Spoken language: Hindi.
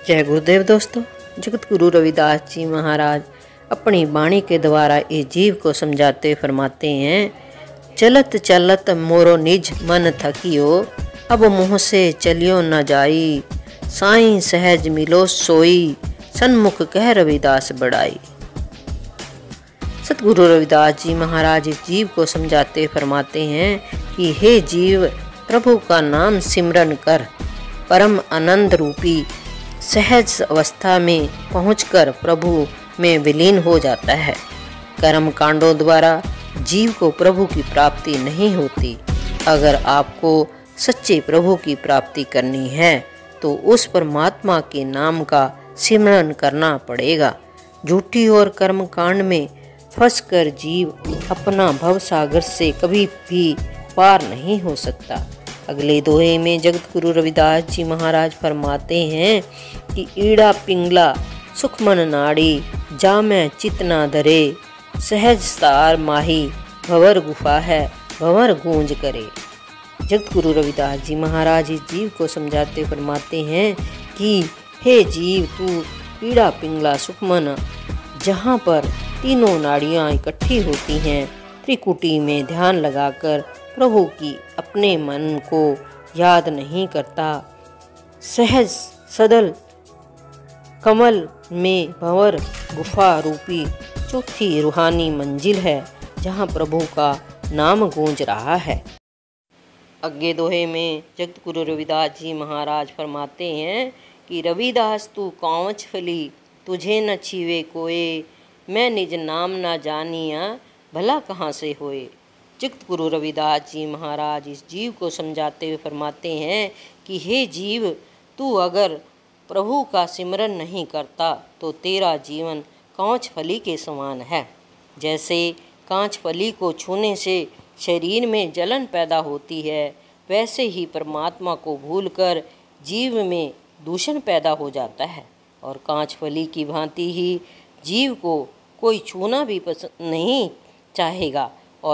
जय गुरुदेव दोस्तों। जगत गुरु रविदास जी महाराज अपनी वाणी के द्वारा इस जीव को समझाते फरमाते हैं, चलत चलत मोरो निज मन थकियो, अब मुँह से चलियो न जाई, साईं सहज मिलो सोई, सन्मुख कह रविदास बड़ाई। सतगुरु रविदास जी महाराज इस जीव को समझाते फरमाते हैं कि हे जीव, प्रभु का नाम सिमरन कर, परम आनंद रूपी सहज अवस्था में पहुंचकर प्रभु में विलीन हो जाता है। कर्म कांडों द्वारा जीव को प्रभु की प्राप्ति नहीं होती। अगर आपको सच्चे प्रभु की प्राप्ति करनी है तो उस परमात्मा के नाम का सिमरन करना पड़ेगा। झूठी और कर्म कांड में फंसकर जीव अपना भव सागर से कभी भी पार नहीं हो सकता। अगले दोहे में जगत गुरु रविदास जी महाराज फरमाते हैं कि ईड़ा पिंगला सुखमन नाड़ी, जामै चितना धरे, सहज सार माही, भंवर गुफा है भंवर गूंज करे। जगत गुरु रविदास जी महाराज इस जीव को समझाते फरमाते हैं कि हे जीव, तू पीड़ा पिंगला सुखमन, जहाँ पर तीनों नाड़ियाँ इकट्ठी होती हैं, त्रिकुटी में ध्यान लगाकर प्रभु की अपने मन को याद नहीं करता। सहज सदल कमल में भंवर गुफा रूपी चौथी रूहानी मंजिल है, जहाँ प्रभु का नाम गूंज रहा है। आगे दोहे में जगत गुरु रविदास जी महाराज फरमाते हैं कि रविदास तू कांवच फली, तुझे न छीवे कोय, मैं निज नाम न जानिया, भला कहाँ से होए। जगत गुरु रविदास जी महाराज इस जीव को समझाते हुए फरमाते हैं कि हे जीव, तू अगर प्रभु का सिमरन नहीं करता तो तेरा जीवन कांच फली के समान है। जैसे कांच फली को छूने से शरीर में जलन पैदा होती है, वैसे ही परमात्मा को भूलकर जीव में दूषण पैदा हो जाता है। और कांच फली की भांति ही जीव को कोई छूना भी पसंद नहीं चाहेगा।